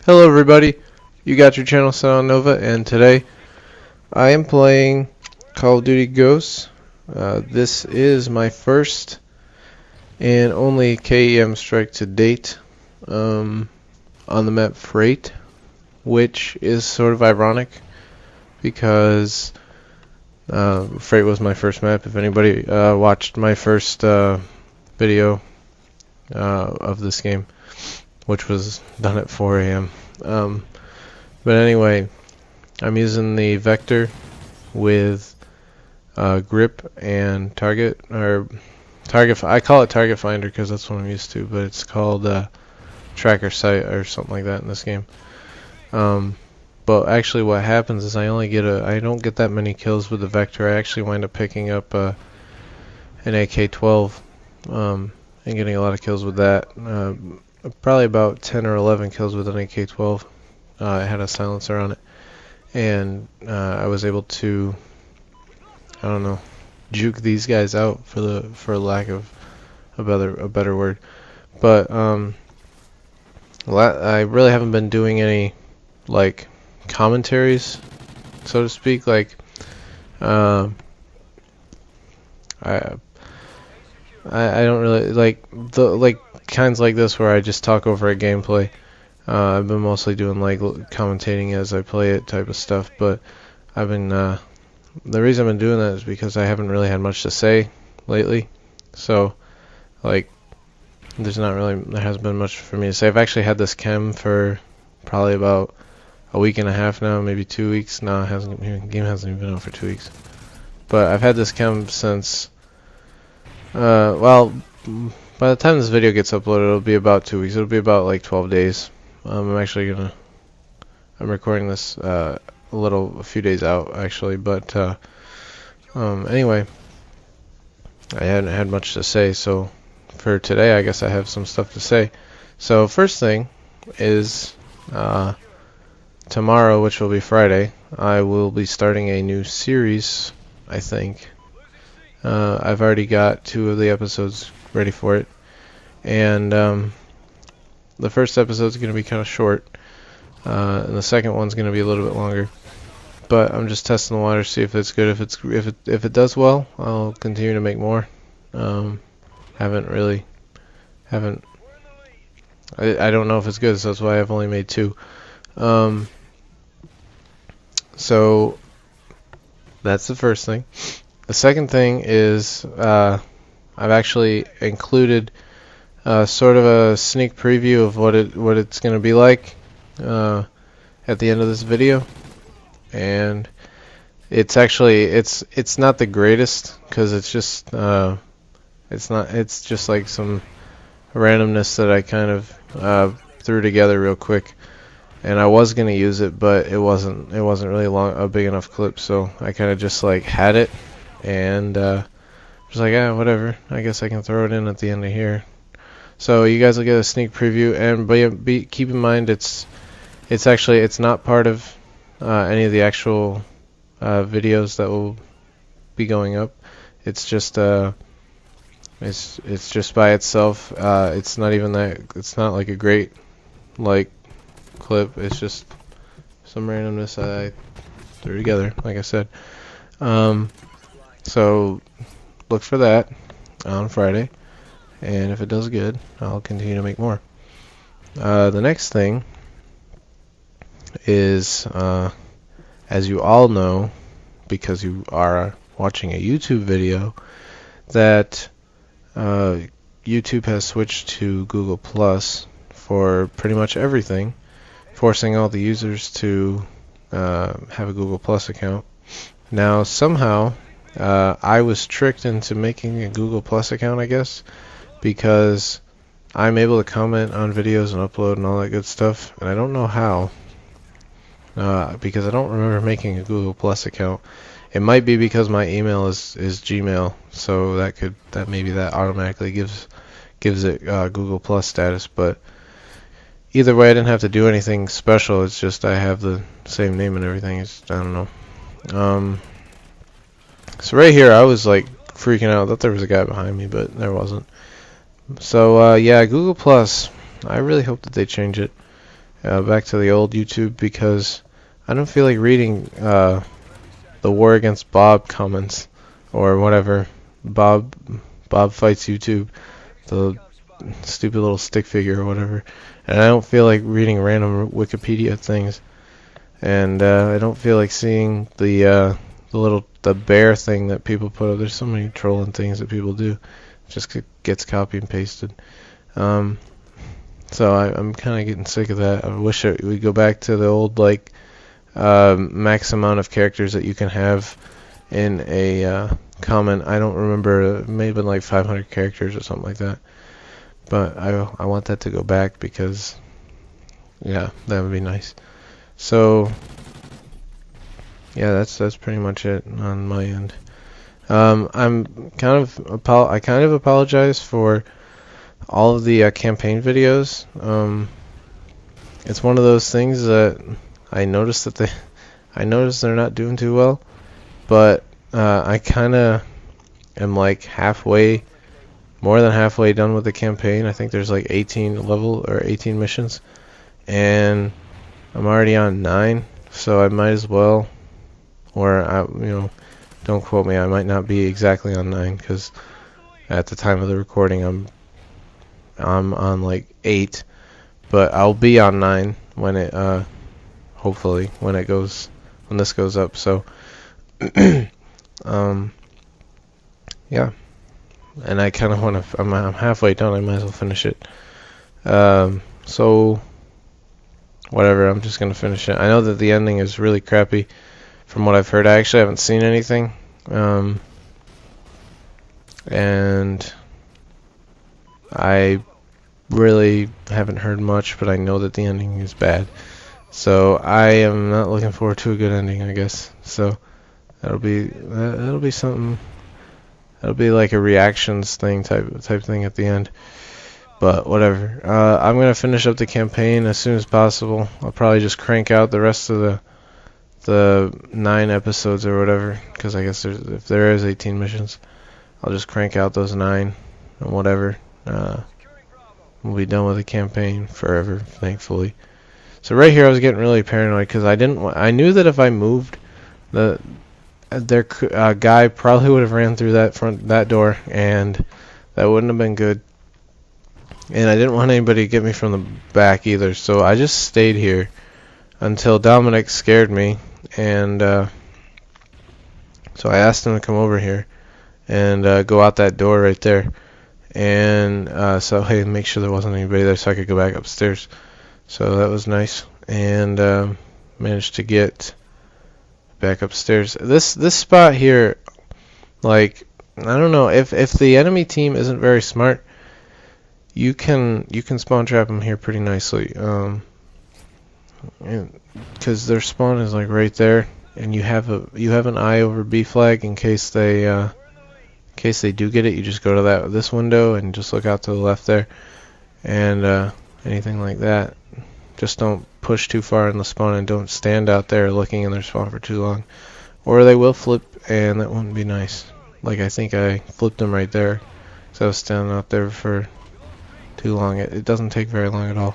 Hello everybody, you got your channel set on Nova, and today I am playing Call of Duty Ghosts. This is my first and only K.E.M strike to date on the map Freight, which is sort of ironic because Freight was my first map. If anybody watched my first video of this game, which was done at 4 a.m. But anyway, I'm using the Vector with grip and target, or target. I call it target finder because that's what I'm used to, but it's called tracker sight or something like that in this game. But actually, what happens is I don't get that many kills with the Vector. I actually wind up picking up an AK-12 and getting a lot of kills with that. Probably about 10 or 11 kills with an AK-12. I had a silencer on it, and I was able to, I don't know, juke these guys out for lack of a better word. But I really haven't been doing any like commentaries, so to speak. Like I don't really like kinds like this where I just talk over a gameplay. I've been mostly doing like commentating as I play it type of stuff, but I've been the reason I've been doing that is because I haven't really had much to say lately. So like there hasn't been much for me to say. I've actually had this K.E.M for probably about a week and a half now, maybe 2 weeks. No, it hasn't. The game hasn't even been out for 2 weeks. But I've had this K.E.M since well, by the time this video gets uploaded, it'll be about 2 weeks. It'll be about like 12 days. I'm recording this a few days out actually, but anyway, I hadn't had much to say, so for today I guess I have some stuff to say. So first thing is tomorrow, which will be Friday, I will be starting a new series, I think. I've already got 2 of the episodes ready for it, and the first episode is going to be kind of short, and the second one's going to be a little bit longer. But I'm just testing the water, see if it's good. If it does well, I'll continue to make more. I don't know if it's good, so that's why I've only made 2. So that's the first thing. The second thing is I've actually included sort of a sneak preview of what it's going to be like at the end of this video, and it's not the greatest because it's just like some randomness that I kind of threw together real quick, and I was going to use it, but it wasn't really a big enough clip, so I kind of just like had it and just like, whatever, I guess I can throw it in at the end of here. So you guys will get a sneak preview, and keep in mind it's not part of any of the actual videos that will be going up. It's just it's just by itself. It's not like a great like clip. It's just some randomness I threw together, like I said. So look for that on Friday, and if it does good, I'll continue to make more. The next thing is, as you all know, because you are watching a YouTube video, that YouTube has switched to Google Plus for pretty much everything, forcing all the users to have a Google Plus account. Now, somehow, I was tricked into making a Google Plus account, I guess, because I'm able to comment on videos and upload and all that good stuff, and I don't know how, because I don't remember making a Google Plus account, It might be because my email is Gmail, so that maybe that automatically gives it Google Plus status. But either way, I didn't have to do anything special. It's just I have the same name and everything. I don't know. So right here, I was like freaking out. I thought there was a guy behind me, but there wasn't. So yeah, Google Plus. I really hope that they change it back to the old YouTube, because I don't feel like reading the War Against Bob comments or whatever. Bob Fights YouTube, the stupid little stick figure or whatever. And I don't feel like reading random Wikipedia things. And I don't feel like seeing the bear thing that people put up. There's so many trolling things that people do. It just gets copy and pasted. So I'm kind of getting sick of that. I wish we'd go back to the old max amount of characters that you can have in a comment. I don't remember. It may have been like 500 characters or something like that. But I want that to go back, because yeah, that would be nice. So yeah, that's pretty much it on my end. I kind of apologize for all of the campaign videos. It's one of those things that I noticed they're not doing too well, but I kind of am like more than halfway done with the campaign. I think there's like 18 missions, and I'm already on 9, so I might as well, or don't quote me, I might not be exactly on 9, because at the time of the recording I'm on like 8, but I'll be on 9 when it hopefully when this goes up. So yeah, and I kind of want to. I'm halfway done. I might as well finish it. So whatever. I'm just gonna finish it. I know that the ending is really crappy, from what I've heard. I actually haven't seen anything, and I really haven't heard much, but I know that the ending is bad. So I am not looking forward to a good ending, I guess. So that'll be something. That'll be like a reactions thing type thing at the end. But whatever. I'm gonna finish up the campaign as soon as possible. I'll probably just crank out the rest of the 9 episodes or whatever, because I guess if there is 18 missions, I'll just crank out those 9 and whatever. We'll be done with the campaign forever, thankfully. So right here, I was getting really paranoid, because I knew that if I moved, their guy probably would have ran through that door, and that wouldn't have been good. And I didn't want anybody to get me from the back either, so I just stayed here until Dominic scared me, and so I asked him to come over here and go out that door right there. And so hey, make sure there wasn't anybody there, so I could go back upstairs. So that was nice, and managed to get back upstairs. This spot here, like, I don't know, if the enemy team isn't very smart, you can spawn trap them here pretty nicely, because their spawn is like right there, and you have an eye over B flag in case they do get it. You just go to this window and just look out to the left there, and anything like that. Just don't push too far in the spawn, and don't stand out there looking in their spawn for too long, or they will flip, and that wouldn't be nice. Like, I think I flipped them right there, so I was standing out there for too long. It doesn't take very long at all.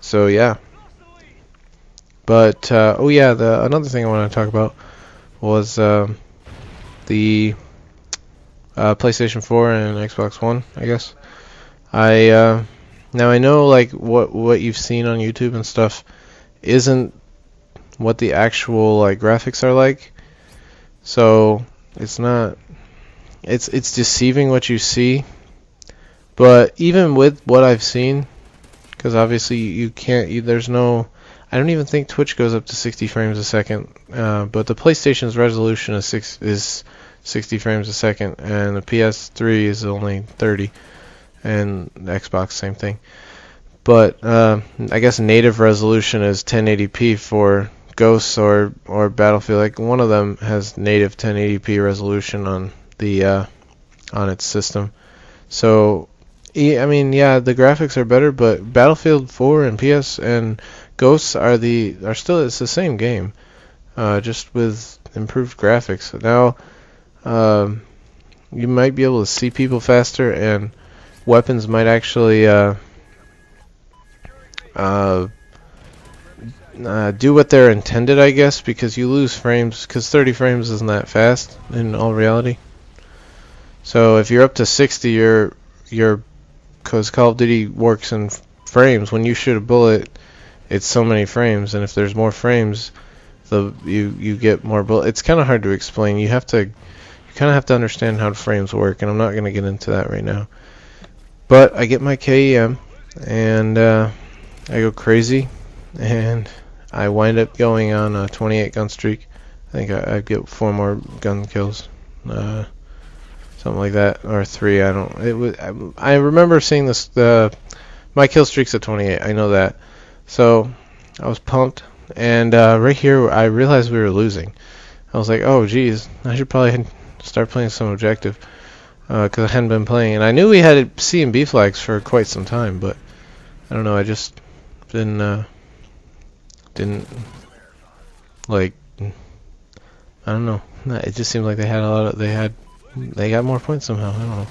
So yeah. But oh yeah, another thing I want to talk about was the PlayStation 4 and Xbox One, I guess. Now I know, like, what you've seen on YouTube and stuff isn't what the actual like graphics are like. So it's deceiving what you see. But even with what I've seen, because obviously you can't, there's no, I don't even think Twitch goes up to 60 frames a second. But the PlayStation's resolution is 60 frames a second, and the PS3 is only 30, and the Xbox same thing. But I guess native resolution is 1080p for Ghosts or Battlefield, like one of them has native 1080p resolution on the on its system. So I mean, yeah, the graphics are better, but Battlefield 4 and PS and Ghosts are still, it's the same game, just with improved graphics. Now, you might be able to see people faster, and weapons might actually uh, do what they're intended, I guess, because you lose frames, because 30 frames isn't that fast in all reality. So if you're up to 60, you're because Call of Duty works in frames. When you shoot a bullet, it's so many frames, and if there's more frames, you get more bullet. It's kind of hard to explain. You kind of have to understand how the frames work, and I'm not going to get into that right now. But I get my K.E.M. and I go crazy, and I wind up going on a 28 gun streak. I think I get 4 more gun kills. Something like that, or 3. I don't. It was. I remember seeing this. My kill streak's at 28. I know that. So I was pumped, and right here I realized we were losing. I was like, oh geez, I should probably start playing some objective because I hadn't been playing, and I knew we had C and B flags for quite some time, but I don't know. I just didn't like. I don't know. It just seemed like they had a lot of. They got more points somehow. I don't know.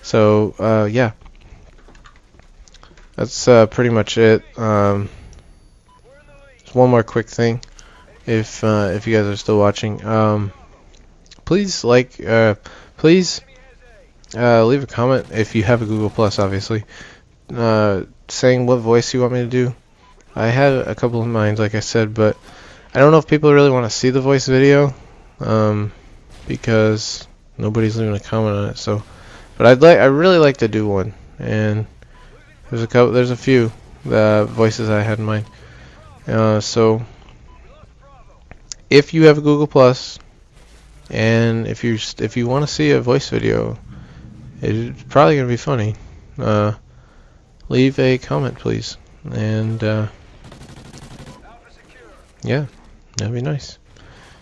So yeah, that's pretty much it. Just one more quick thing, if you guys are still watching, please please leave a comment if you have a Google Plus, obviously, saying what voice you want me to do. I had a couple in mind, like I said, but I don't know if people really want to see the voice video, because nobody's leaving a comment on it. So, but I really like to do one, and there's a few voices I had in mind. So if you have a Google Plus, and if you want to see a voice video, it's probably gonna be funny. Leave a comment, please, and yeah, that'd be nice.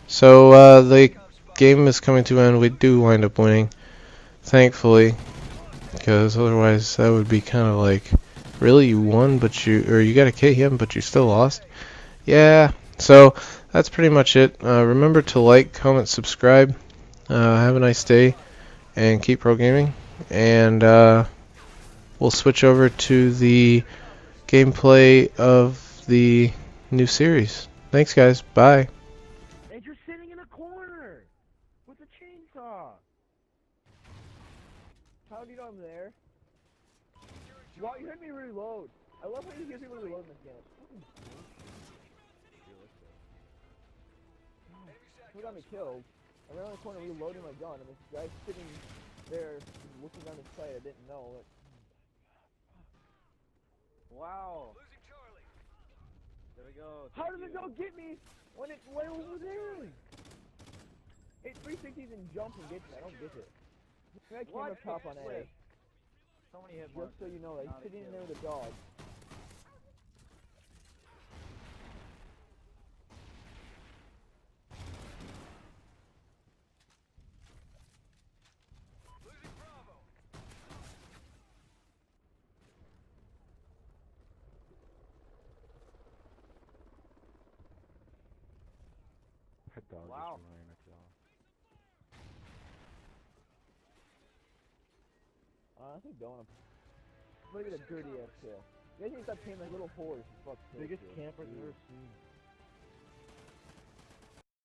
So the game is coming to an end. We do wind up winning, thankfully, because otherwise that would be kind of like, really, you won, but you got a K.E.M, but you still lost. Yeah. So that's pretty much it. Remember to like, comment, subscribe. Have a nice day, and keep pro gaming. And we'll switch over to the gameplay of the new series. Thanks, guys. Bye. And you're sitting in a corner with a chainsaw. How do you know I'm there? Wow, you heard me reload. I love how you hear people reload in this game. Who got me killed? I ran around the corner reloading my gun, and this guy's sitting there looking down his sight. I didn't know. Like, wow. Losing Charlie. There we go. How did it go get me when it's way over there? It 360s and jump and gets me. I don't get it. I came up top on A. So many hit marks. Just so you know, he's sitting in there with a dog. Losing Bravo. That dog Wow. is annoying as hell. I think going up. Look at a dirty ass kill. You guys need to stop paying like little whores. Fuck. Biggest camper I've ever seen.